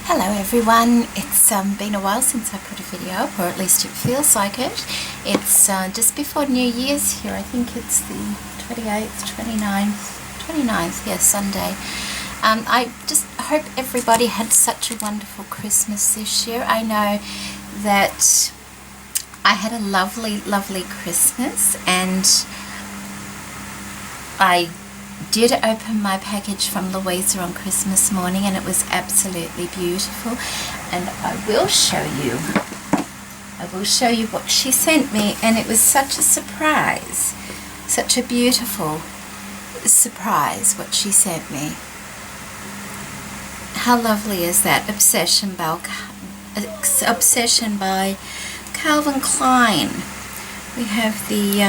Hello everyone, it's been a while since I put a video up, or at least it feels like it. It's just before New Year's here. I think it's the 28th, 29th, yes, Sunday. I just hope everybody had such a wonderful Christmas this year. I know that I had a lovely Christmas, and I did open my package from Louisa on Christmas morning, and it was absolutely beautiful. And I will show you what she sent me, and it was such a surprise, such a beautiful surprise what she sent me. How lovely is that? Obsession by Calvin Klein. We have the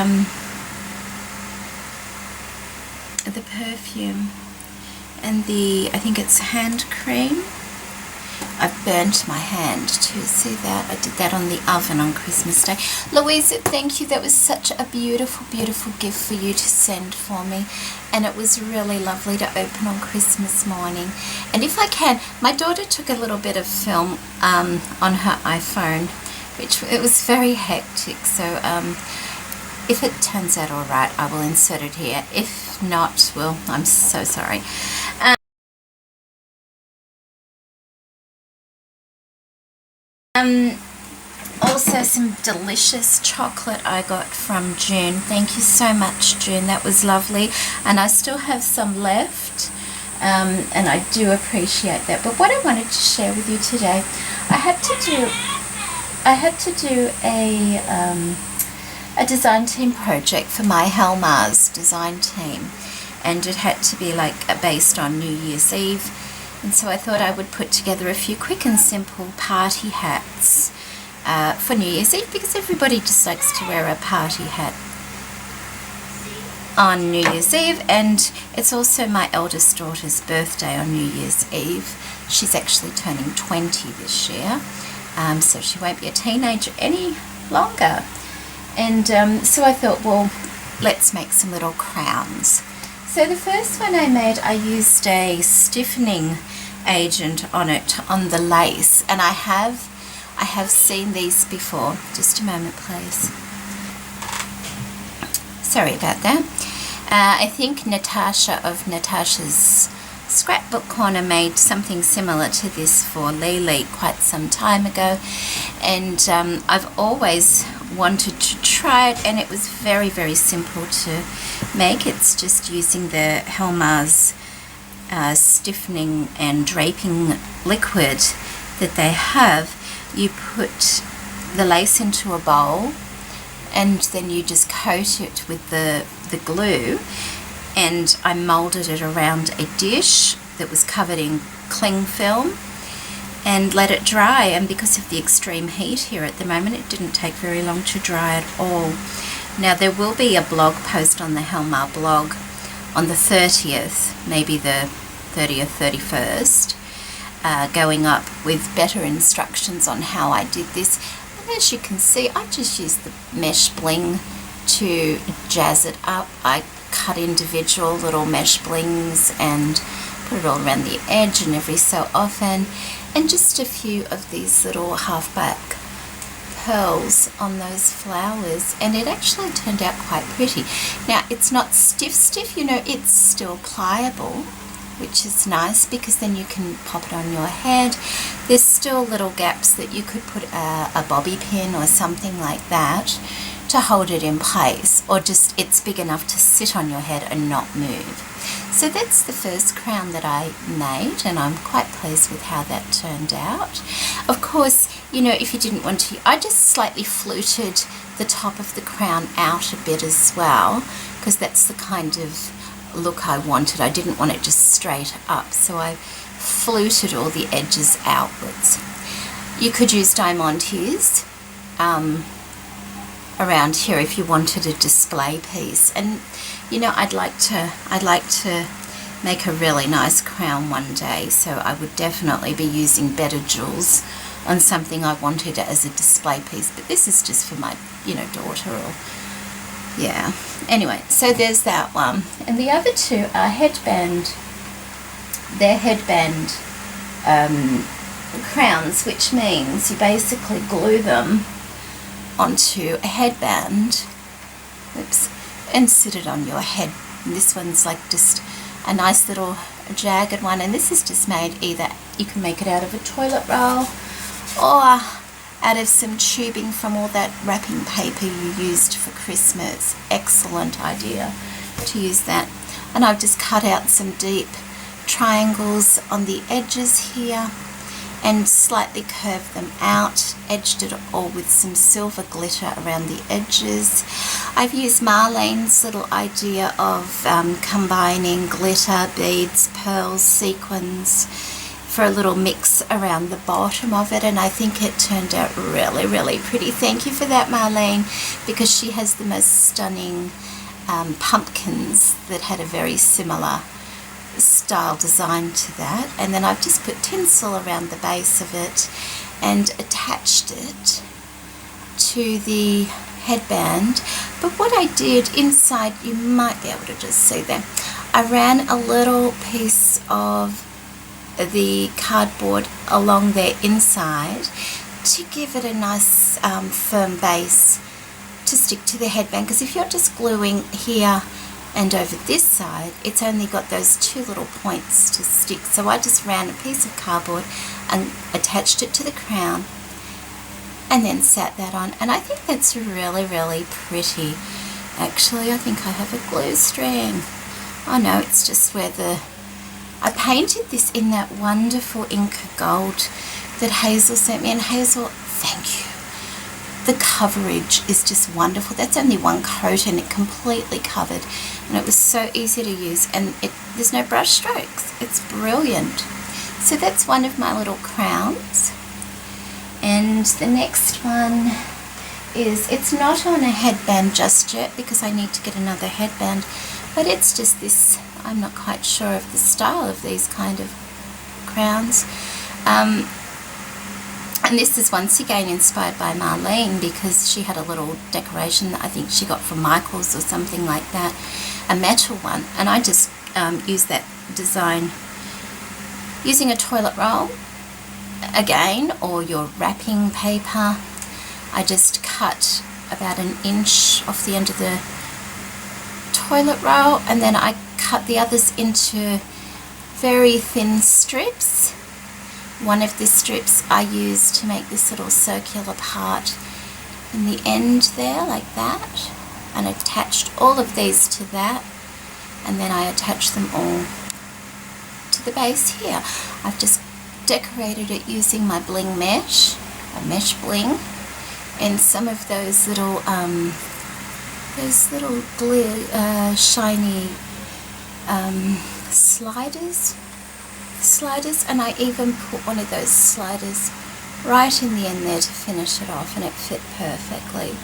perfume and I think it's hand cream. I've burnt my hand too, see that? I did that on the oven on Christmas Day. Louisa, thank you. That was such a beautiful gift for you to send for me, and it was really lovely to open on Christmas morning. And if I can, my daughter took a little bit of film on her iPhone, which it was very hectic, so if it turns out alright, I will insert it here. If not, well, I'm so sorry. Also some delicious chocolate I got from June. Thank you so much, June. That was lovely. And I still have some left, and I do appreciate that. But what I wanted to share with you today, I had to do a design team project for my Helmar's design team, and it had to be like based on New Year's Eve, and so I thought I would put together a few quick and simple party hats for New Year's Eve, because everybody just likes to wear a party hat on New Year's Eve. And it's also my eldest daughter's birthday on New Year's Eve. She's actually turning 20 this year, so she won't be a teenager any longer. And so I thought, well, let's make some little crowns. So the first one I made, I used a stiffening agent on it, on the lace, and I have seen these before. Just a moment, please. Sorry about that. I think Natasha of Natasha's Scrapbook Corner made something similar to this for Lily quite some time ago, and I've always wanted to try it, and it was very simple to make. It's just using the Helmar's stiffening and draping liquid that they have. You put the lace into a bowl, and then you just coat it with the glue, and I molded it around a dish that was covered in cling film and let it dry. And because of the extreme heat here at the moment, it didn't take very long to dry at all. Now there will be a blog post on the Helmar blog on the 30th, maybe the 30th, 31st, going up with better instructions on how I did this. And as you can see, I just used the mesh bling to jazz it up. I cut individual little mesh blings and put it all around the edge and every so often, and just a few of these little half-back pearls on those flowers, and it actually turned out quite pretty. Now it's not stiff, you know, it's still pliable, which is nice, because then you can pop it on your head. There's still little gaps that you could put a bobby pin or something like that to hold it in place, or just it's big enough to sit on your head and not move. So that's the first crown that I made, and I'm quite pleased with how that turned out. Of course, you know, if you didn't want to, I just slightly fluted the top of the crown out a bit as well, because that's the kind of look I wanted. I didn't want it just straight up, so I fluted all the edges outwards. You could use diamantes around here if you wanted a display piece, and you know, I'd like to make a really nice crown one day, so I would definitely be using better jewels on something I wanted as a display piece. But this is just for my, you know, daughter, or yeah. Anyway, so there's that one, and the other two are headband. They're headband crowns, which means you basically glue them onto a headband, oops, and sit it on your head. And this one's like just a nice little jagged one, and this is just made, either you can make it out of a toilet roll or out of some tubing from all that wrapping paper you used for Christmas. Excellent idea to use that. And I've just cut out some deep triangles on the edges here and slightly curved them out, edged it all with some silver glitter around the edges. I've used Marlene's little idea of combining glitter, beads, pearls, sequins for a little mix around the bottom of it, and I think it turned out really, really pretty. Thank you for that, Marlene, because she has the most stunning pumpkins that had a very similar style design to that. And then I've just put tinsel around the base of it and attached it to the headband. But what I did inside, you might be able to just see there, I ran a little piece of the cardboard along there inside to give it a nice firm base to stick to the headband, because if you're just gluing here and over this side, it's only got those two little points to stick. So I just ran a piece of cardboard and attached it to the crown and then sat that on, and I think that's really, really pretty. Actually, I think I have a glue string. Oh no, it's just where I painted this in that wonderful Inca gold that Hazel sent me, and Hazel, thank you. The coverage is just wonderful. That's only one coat and it completely covered, and it was so easy to use, and there's no brush strokes. It's brilliant. So that's one of my little crowns. And the next one is, it's not on a headband just yet because I need to get another headband, but it's just this, I'm not quite sure of the style of these kind of crowns. And this is once again inspired by Marlene, because she had a little decoration that I think she got from Michael's or something like that, a metal one, and I just used that design using a toilet roll again, or your wrapping paper. I just cut about 1 inch off the end of the toilet roll, and then I cut the others into very thin strips. One of the strips I used to make this little circular part in the end there, like that, and attached all of these to that, and then I attached them all to the base here. I've just decorated it using my bling mesh, a mesh bling, and some of those little shiny sliders, and I even put one of those sliders right in the end there to finish it off, and it fit perfectly.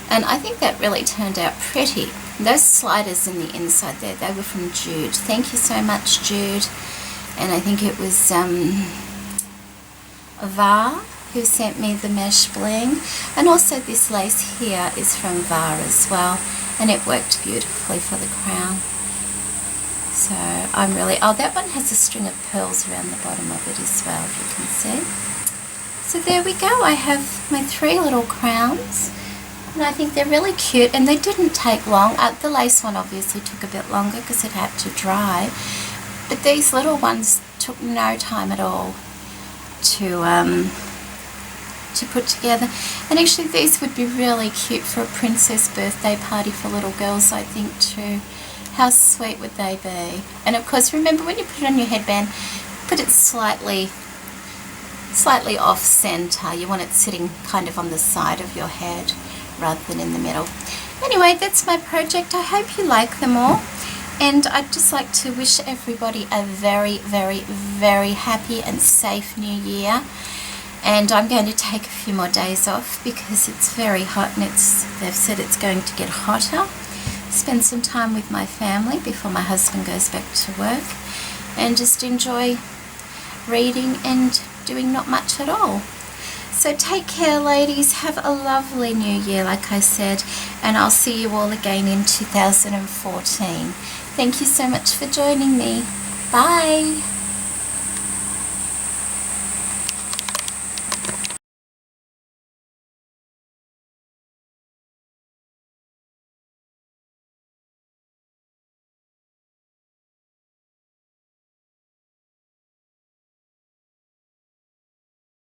And I think that really turned out pretty. Those sliders in the inside there, they were from Jude. Thank you so much, Jude. And I think it was Var who sent me the mesh bling, and also this lace here is from Var as well, and it worked beautifully for the crown. So I'm really, oh, that one has a string of pearls around the bottom of it as well, if you can see. So there we go, I have my 3 little crowns, and I think they're really cute, and they didn't take long. The lace one obviously took a bit longer because it had to dry, but these little ones took no time at all to put together. And actually these would be really cute for a princess birthday party for little girls, I think, too. How sweet would they be? And of course, remember, when you put it on your headband, put it slightly off center. You want it sitting kind of on the side of your head rather than in the middle. Anyway, that's my project. I hope you like them all, and I'd just like to wish everybody a very, very, very happy and safe new year. And I'm going to take a few more days off because it's very hot, and they've said it's going to get hotter. Spend some time with my family before my husband goes back to work, and just enjoy reading and doing not much at all. So take care, ladies. Have a lovely new year, like I said, and I'll see you all again in 2014. Thank you so much for joining me. Bye.